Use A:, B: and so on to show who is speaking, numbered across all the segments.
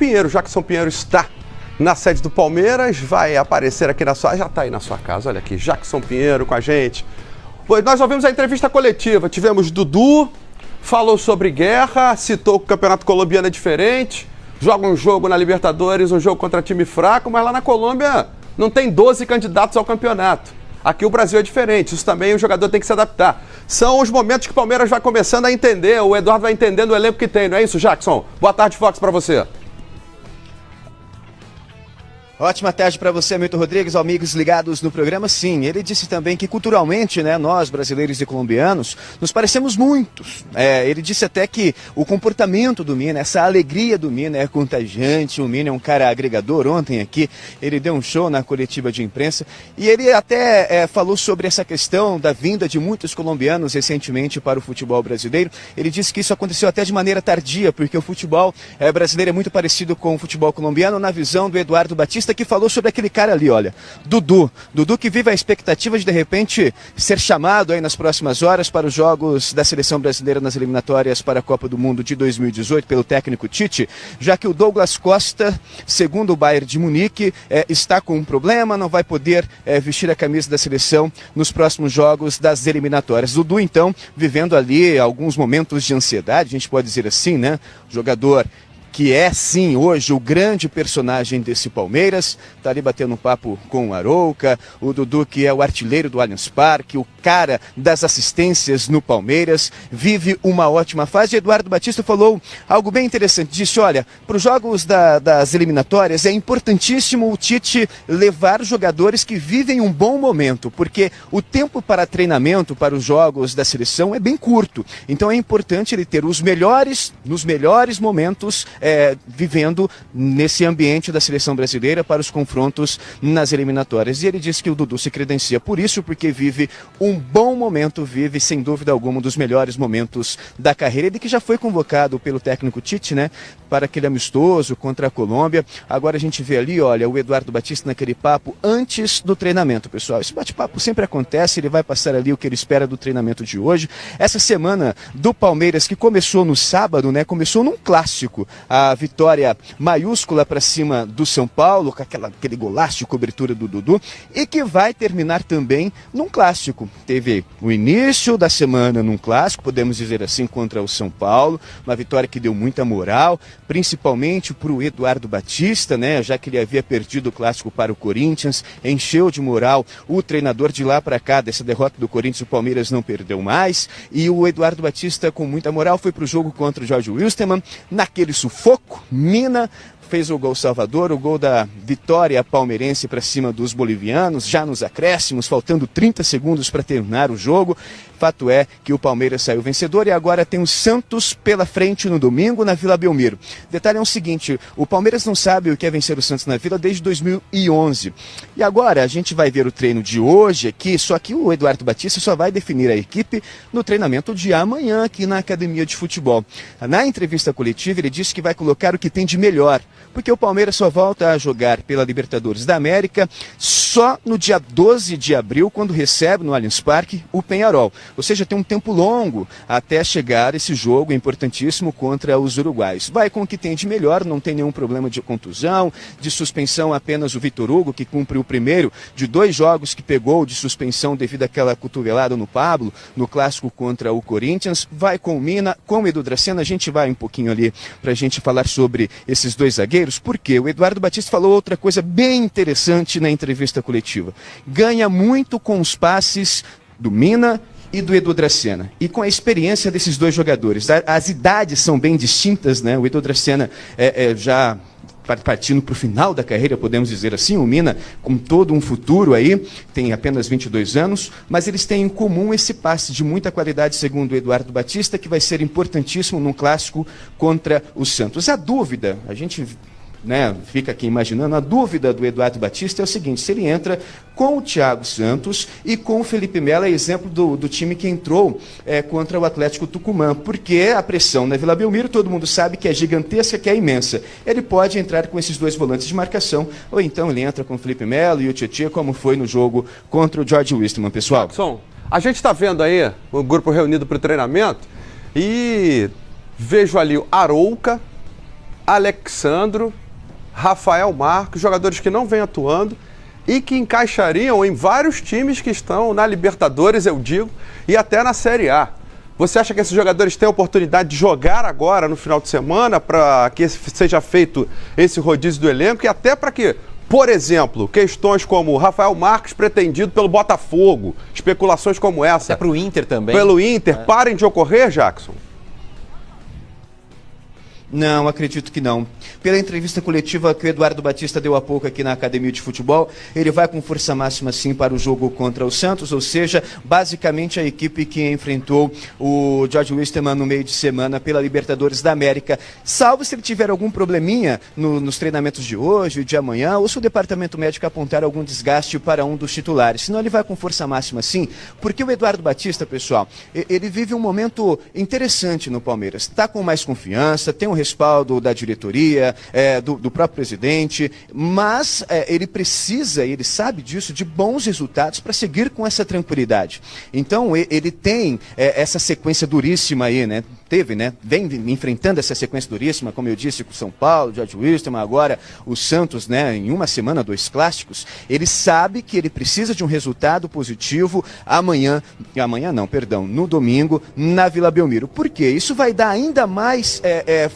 A: Pinheiro. Jackson Pinheiro está na sede do Palmeiras, vai aparecer aqui na sua... Já está aí na sua casa, olha aqui, Jackson Pinheiro com a gente. Pois nós ouvimos a entrevista coletiva, tivemos Dudu, falou sobre guerra, citou que o Campeonato Colombiano é diferente, joga um jogo na Libertadores, um jogo contra time fraco, mas lá na Colômbia não tem 12 candidatos ao campeonato. Aqui o Brasil é diferente, isso também o jogador tem que se adaptar. São os momentos que o Palmeiras vai começando a entender, o Eduardo vai entendendo o elenco que tem, não é isso, Jackson? Boa tarde, Fox, para você.
B: Ótima tarde para você, Milton Rodrigues, amigos ligados no programa. Sim, ele disse também que culturalmente, né, nós, brasileiros e colombianos, nos parecemos muitos. Ele disse até que o comportamento do Mina, essa alegria do Mina é contagiante, o Mina é um cara agregador. Ontem aqui ele deu um show na coletiva de imprensa e ele até falou sobre essa questão da vinda de muitos colombianos recentemente para o futebol brasileiro. Ele disse que isso aconteceu até de maneira tardia, porque o futebol brasileiro é muito parecido com o futebol colombiano, na visão do Eduardo Batista, que falou sobre aquele cara ali, olha, Dudu que vive a expectativa de repente ser chamado aí nas próximas horas para os jogos da seleção brasileira nas eliminatórias para a Copa do Mundo de 2018 pelo técnico Tite, já que o Douglas Costa, segundo o Bayern de Munique, está com um problema, não vai poder vestir a camisa da seleção nos próximos jogos das eliminatórias. Dudu, então, vivendo ali alguns momentos de ansiedade, a gente pode dizer assim, né? Jogador que é, sim, hoje o grande personagem desse Palmeiras, tá ali batendo um papo com o Arouca, o Dudu, que é o artilheiro do Allianz Parque, o cara das assistências no Palmeiras, vive uma ótima fase. Eduardo Batista falou algo bem interessante, disse, olha, para os jogos das eliminatórias é importantíssimo o Tite levar jogadores que vivem um bom momento, porque o tempo para treinamento, para os jogos da seleção é bem curto, então é importante ele ter os melhores, nos melhores momentos, vivendo nesse ambiente da seleção brasileira para os confrontos nas eliminatórias. E ele disse que o Dudu se credencia por isso, porque vive um bom momento, vive sem dúvida alguma um dos melhores momentos da carreira. Ele que já foi convocado pelo técnico Tite, né, para aquele amistoso contra a Colômbia. Agora a gente vê ali, olha, o Eduardo Batista naquele papo antes do treinamento, pessoal. Esse bate-papo sempre acontece, ele vai passar ali o que ele espera do treinamento de hoje. Essa semana do Palmeiras, que começou no sábado, né, começou num clássico, a vitória maiúscula para cima do São Paulo, com aquele golaço de cobertura do Dudu, e que vai terminar também num clássico. Teve o início da semana num clássico, podemos dizer assim, contra o São Paulo, uma vitória que deu muita moral, principalmente para o Eduardo Batista, né, já que ele havia perdido o clássico para o Corinthians, encheu de moral o treinador. De lá para cá, dessa derrota do Corinthians, o Palmeiras não perdeu mais, e o Eduardo Batista, com muita moral, foi para o jogo contra o Jorge Wilstermann, naquele sufoco. Mina fez o gol salvador, o gol da vitória palmeirense para cima dos bolivianos, já nos acréscimos, faltando 30 segundos para terminar o jogo. Fato é que o Palmeiras saiu vencedor e agora tem o Santos pela frente no domingo na Vila Belmiro. Detalhe é o seguinte, o Palmeiras não sabe o que é vencer o Santos na Vila desde 2011. E agora a gente vai ver o treino de hoje aqui, só que o Eduardo Batista só vai definir a equipe no treinamento de amanhã aqui na Academia de Futebol. Na entrevista coletiva ele disse que vai colocar o que tem de melhor, porque o Palmeiras só volta a jogar pela Libertadores da América só no dia 12 de abril, quando recebe no Allianz Parque o Peñarol. Ou seja, tem um tempo longo até chegar esse jogo importantíssimo contra os uruguaios. Vai com o que tem de melhor, não tem nenhum problema de contusão, de suspensão, apenas o Vitor Hugo, que cumpre o primeiro de 2 jogos que pegou de suspensão devido àquela cotovelada no Pablo, no clássico contra o Corinthians. Vai com o Mina, com o Edu Dracena, a gente vai um pouquinho ali para a gente falar sobre esses 2 zagueiros, porque o Eduardo Batista falou outra coisa bem interessante na entrevista coletiva. Ganha muito com os passes do Mina e do Edu Dracena, e com a experiência desses 2 jogadores. As idades são bem distintas, né? O Edu Dracena já partindo para o final da carreira, podemos dizer assim, o Mina com todo um futuro aí, tem apenas 22 anos, mas eles têm em comum esse passe de muita qualidade, segundo o Eduardo Batista, que vai ser importantíssimo num clássico contra o Santos. A dúvida, a gente fica aqui imaginando, a dúvida do Eduardo Batista é o seguinte, se ele entra com o Thiago Santos e com o Felipe Melo, é exemplo do time que entrou contra o Atlético Tucumã, porque a pressão na Vila Belmiro, todo mundo sabe que é gigantesca, que é imensa. Ele pode entrar com esses 2 volantes de marcação, ou então ele entra com o Felipe Melo e o Tietchan, como foi no jogo contra o Jorge Wilstermann, pessoal.
A: Jackson, a gente está vendo aí o grupo reunido para o treinamento e vejo ali o Arouca, Alexandro, Rafael Marques, jogadores que não vêm atuando e que encaixariam em vários times que estão na Libertadores, eu digo, e até na Série A. Você acha que esses jogadores têm a oportunidade de jogar agora, no final de semana, para que seja feito esse rodízio do elenco e até para que, por exemplo, questões como Rafael Marques pretendido pelo Botafogo, especulações como essa...
C: Até para o Inter também.
A: Pelo Inter, parem de ocorrer, Jackson?
B: Não, acredito que não. Pela entrevista coletiva que o Eduardo Batista deu há pouco aqui na Academia de Futebol, ele vai com força máxima sim para o jogo contra o Santos, ou seja, basicamente a equipe que enfrentou o George Wilstermann no meio de semana pela Libertadores da América, salvo se ele tiver algum probleminha nos treinamentos de hoje e de amanhã, ou se o departamento médico apontar algum desgaste para um dos titulares. Senão ele vai com força máxima sim, porque o Eduardo Batista, pessoal, ele vive um momento interessante no Palmeiras. Está com mais confiança, tem um respaldo da diretoria, do próprio presidente, mas ele precisa, ele sabe disso, de bons resultados para seguir com essa tranquilidade. Então ele tem essa sequência duríssima aí, né? Teve, né? Vem enfrentando essa sequência duríssima, como eu disse, com o São Paulo, George Wilstermann, agora o Santos, né? Em uma semana, 2 clássicos. Ele sabe que ele precisa de um resultado positivo no domingo, na Vila Belmiro. Por quê? Isso vai dar ainda mais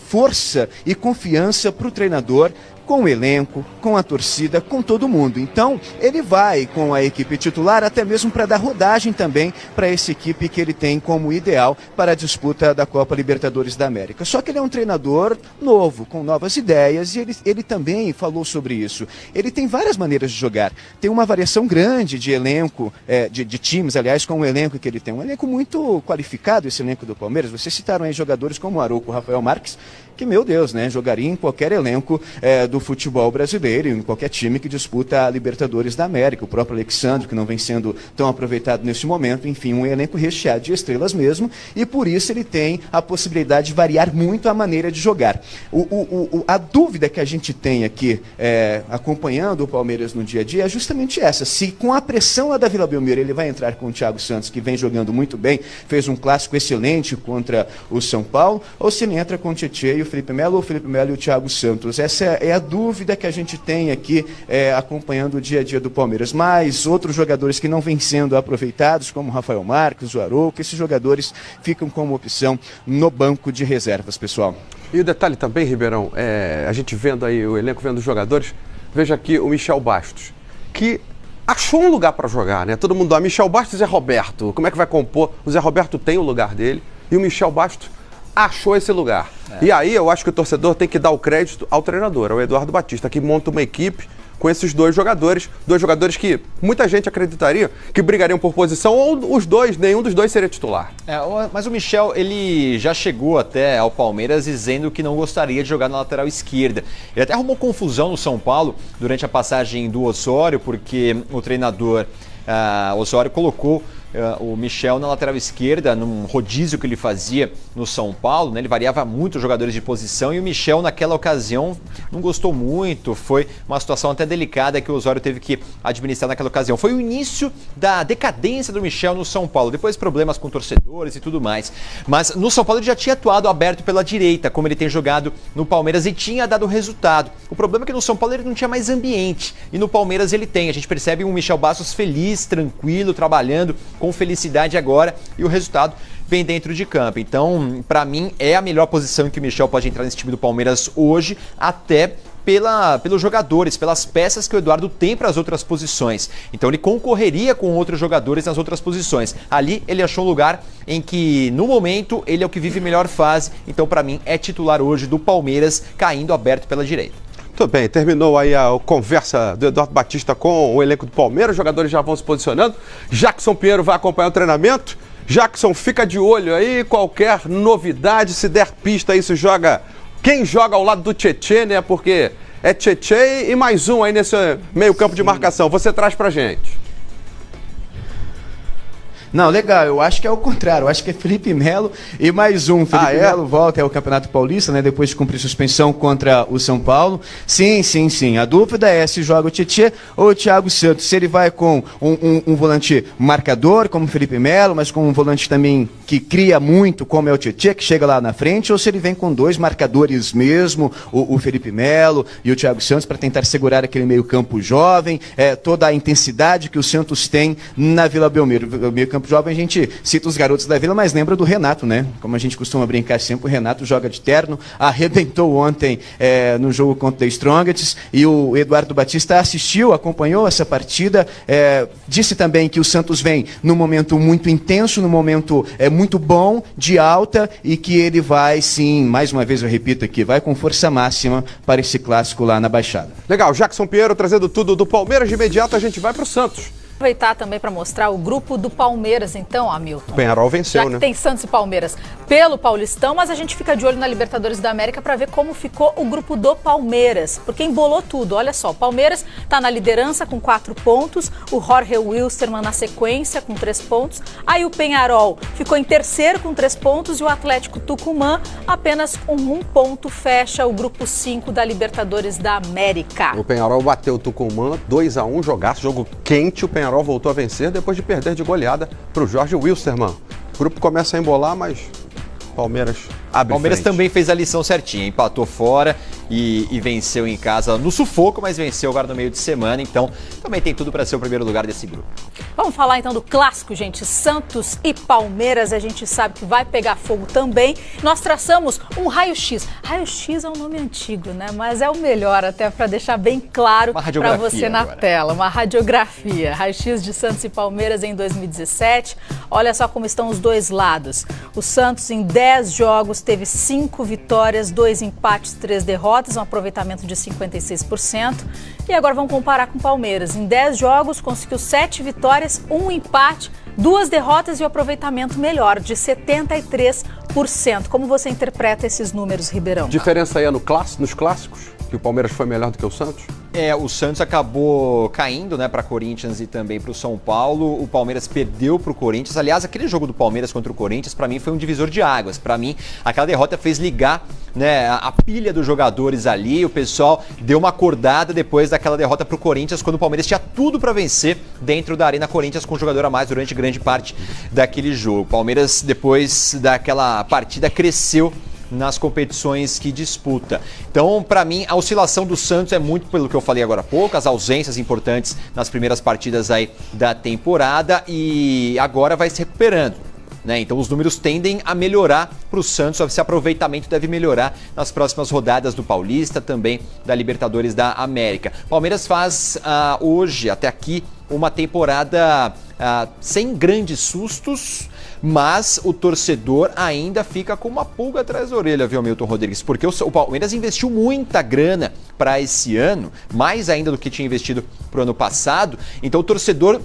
B: força e confiança para o treinador, com o elenco, com a torcida, com todo mundo. Então, ele vai com a equipe titular, até mesmo para dar rodagem também para essa equipe que ele tem como ideal para a disputa da Copa Libertadores da América. Só que ele é um treinador novo, com novas ideias, e ele também falou sobre isso. Ele tem várias maneiras de jogar. Tem uma variação grande de elenco, de times, aliás, com o elenco que ele tem. Um elenco muito qualificado, esse elenco do Palmeiras. Vocês citaram aí jogadores como o Arouco, o Rafael Marques, que, meu Deus, né, jogaria em qualquer elenco do futebol brasileiro, em qualquer time que disputa a Libertadores da América. O próprio Alexandre, que não vem sendo tão aproveitado nesse momento. Enfim, um elenco recheado de estrelas mesmo, e por isso ele tem a possibilidade de variar muito a maneira de jogar. A dúvida que a gente tem aqui, acompanhando o Palmeiras no dia a dia, é justamente essa. Se com a pressão lá da Vila Belmiro ele vai entrar com o Thiago Santos, que vem jogando muito bem, fez um clássico excelente contra o São Paulo, ou se ele entra com o Tietê e o Felipe Melo, ou o Felipe Melo e o Thiago Santos. Essa é a dúvida que a gente tem aqui acompanhando o dia a dia do Palmeiras. Mas outros jogadores que não vêm sendo aproveitados, como o Rafael Marques, o Arouco, esses jogadores ficam como opção no banco de reservas, pessoal.
A: E o detalhe também, Ribeirão, a gente vendo aí o elenco, vendo os jogadores, veja aqui o Michel Bastos, que achou um lugar para jogar, né? Todo mundo, Michel Bastos e Zé Roberto, como é que vai compor? O Zé Roberto tem o lugar dele e o Michel Bastos achou esse lugar. E aí eu acho que o torcedor tem que dar o crédito ao treinador, ao Eduardo Batista, que monta uma equipe com esses dois jogadores que muita gente acreditaria que brigariam por posição, ou os dois, nenhum dos dois seria titular.
C: Mas o Michel, ele já chegou até ao Palmeiras dizendo que não gostaria de jogar na lateral esquerda. Ele até arrumou confusão no São Paulo durante a passagem do Osório, porque o treinador Osório colocou o Michel na lateral esquerda, num rodízio que ele fazia no São Paulo, né? Ele variava muito os jogadores de posição, e o Michel naquela ocasião não gostou muito, foi uma situação até delicada que o Osório teve que administrar naquela ocasião. Foi o início da decadência do Michel no São Paulo, depois problemas com torcedores e tudo mais. Mas no São Paulo ele já tinha atuado aberto pela direita, como ele tem jogado no Palmeiras, e tinha dado resultado. O problema é que no São Paulo ele não tinha mais ambiente, e no Palmeiras ele tem. A gente percebe um Michel Bastos feliz, tranquilo, trabalhando com felicidade agora, e o resultado vem dentro de campo. Então, para mim, é a melhor posição em que o Michel pode entrar nesse time do Palmeiras hoje, até pelos jogadores, pelas peças que o Eduardo tem para as outras posições. Então ele concorreria com outros jogadores nas outras posições. Ali ele achou um lugar em que, no momento, ele é o que vive melhor fase. Então, para mim, é titular hoje do Palmeiras, caindo aberto pela direita.
A: Tudo bem, terminou aí a conversa do Eduardo Batista com o elenco do Palmeiras, os jogadores já vão se posicionando. Jackson Pinheiro vai acompanhar o treinamento. Jackson, fica de olho aí, qualquer novidade, se der pista aí, se joga... Quem joga ao lado do Tietê, né? Porque é Tietê e mais um aí nesse meio campo de marcação. Você traz pra gente.
B: Não, legal, eu acho que é o contrário, eu acho que é Felipe Melo e mais um. Felipe Melo volta ao Campeonato Paulista, né, depois de cumprir suspensão contra o São Paulo. Sim. A dúvida é se joga o Tietê ou o Thiago Santos, se ele vai com um volante marcador, como o Felipe Melo, mas com um volante também que cria muito, como é o Tietê, que chega lá na frente, ou se ele vem com dois marcadores mesmo, o Felipe Melo e o Thiago Santos, para tentar segurar aquele meio campo jovem, toda a intensidade que o Santos tem na Vila Belmiro. O meio campo jovem, a gente cita os garotos da Vila, mas lembra do Renato, né? Como a gente costuma brincar sempre, o Renato joga de terno, arrebentou ontem no jogo contra o Strongets, e o Eduardo Batista assistiu, acompanhou essa partida, disse também que o Santos vem num momento muito intenso, num momento muito bom, de alta, e que ele vai, sim, mais uma vez eu repito aqui, vai com força máxima para esse clássico lá na Baixada.
A: Legal, Jackson Pinheiro trazendo tudo do Palmeiras. De imediato a gente vai para o Santos.
D: Aproveitar também para mostrar o grupo do Palmeiras, então, Hamilton.
A: O Penharol venceu,
D: já que tem Santos e Palmeiras pelo Paulistão, mas a gente fica de olho na Libertadores da América para ver como ficou o grupo do Palmeiras, porque embolou tudo. Olha só, o Palmeiras está na liderança com 4 pontos, o Jorge Wilstermann na sequência com 3 pontos, aí o Penharol ficou em terceiro com 3 pontos e o Atlético Tucumã apenas com 1 ponto fecha o grupo 5 da Libertadores da América.
A: O Penharol bateu o Tucumã 2-1, jogaço, jogo quente. O Penharol voltou a vencer depois de perder de goleada para o Jorge Wilstermann. O grupo começa a embolar, mas Palmeiras abre
C: Palmeiras
A: frente.
C: também fez a lição certinha, empatou fora e venceu em casa no sufoco, mas venceu agora no meio de semana, então também tem tudo para ser o primeiro lugar desse grupo.
D: Vamos falar então do clássico, gente, Santos e Palmeiras, a gente sabe que vai pegar fogo também. Nós traçamos um raio-x. Raio-x é um nome antigo, né? Mas é o melhor até para deixar bem claro para você na tela. Uma radiografia. Raio-x de Santos e Palmeiras em 2017. Olha só como estão os dois lados. O Santos em 10 jogos teve 5 vitórias, 2 empates, 3 derrotas, um aproveitamento de 56%. E agora vamos comparar com o Palmeiras. Em 10 jogos conseguiu 7 vitórias, 1 empate, 2 derrotas e o aproveitamento melhor, de 73%. Como você interpreta esses números, Ribeirão?
A: Diferença aí nos clássicos, que o Palmeiras foi melhor do que o Santos?
C: O Santos acabou caindo, né, para Corinthians e também para o São Paulo. O Palmeiras perdeu para o Corinthians. Aliás, aquele jogo do Palmeiras contra o Corinthians, para mim, foi um divisor de águas. Para mim, aquela derrota fez ligar, né, a pilha dos jogadores ali. O pessoal deu uma acordada depois daquela derrota para o Corinthians, quando o Palmeiras tinha tudo para vencer dentro da Arena Corinthians com um jogador a mais durante grande parte daquele jogo. O Palmeiras, depois daquela partida, cresceu nas competições que disputa. Então, para mim, a oscilação do Santos é muito pelo que eu falei agora há pouco, as ausências importantes nas primeiras partidas aí da temporada, e agora vai se recuperando, né? Então os números tendem a melhorar para o Santos, esse aproveitamento deve melhorar nas próximas rodadas do Paulista, também da Libertadores da América. Palmeiras faz hoje, até aqui, uma temporada sem grandes sustos, mas o torcedor ainda fica com uma pulga atrás da orelha, viu, Milton Rodrigues? Porque o Palmeiras investiu muita grana para esse ano, mais ainda do que tinha investido para o ano passado, então o torcedor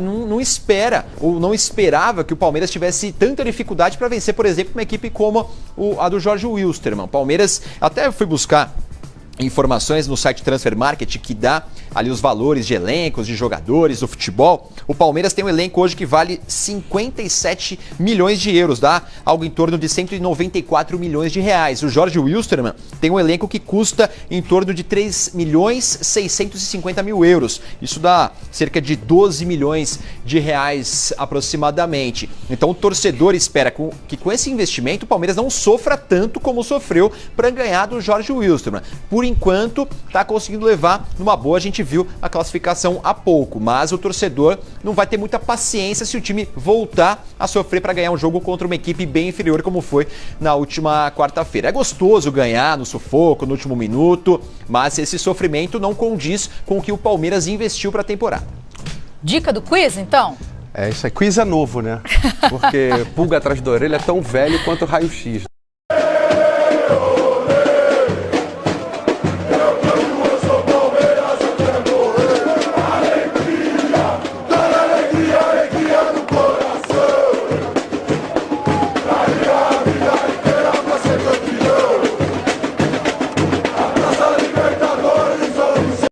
C: não espera, ou não esperava que o Palmeiras tivesse tanta dificuldade para vencer, por exemplo, uma equipe como a do Jorge Wilstermann. O Palmeiras, até fui buscar informações no site Transfer Market, que dá ali os valores de elencos, de jogadores do futebol. O Palmeiras tem um elenco hoje que vale 57 milhões de euros, dá algo em torno de 194 milhões de reais. O Jorge Wilstermann tem um elenco que custa em torno de 3 milhões 650 mil euros. Isso dá cerca de 12 milhões de reais aproximadamente. Então o torcedor espera que com esse investimento o Palmeiras não sofra tanto como sofreu para ganhar do Jorge Wilstermann. Por enquanto, está conseguindo levar numa boa. A gente viu a classificação há pouco, mas o torcedor não vai ter muita paciência se o time voltar a sofrer para ganhar um jogo contra uma equipe bem inferior, como foi na última quarta-feira. É gostoso ganhar no sufoco, no último minuto, mas esse sofrimento não condiz com o que o Palmeiras investiu para a temporada.
D: Dica do quiz, então?
A: Isso aí, quiz é novo, né? Porque pulga atrás da orelha é tão velho quanto raio-x.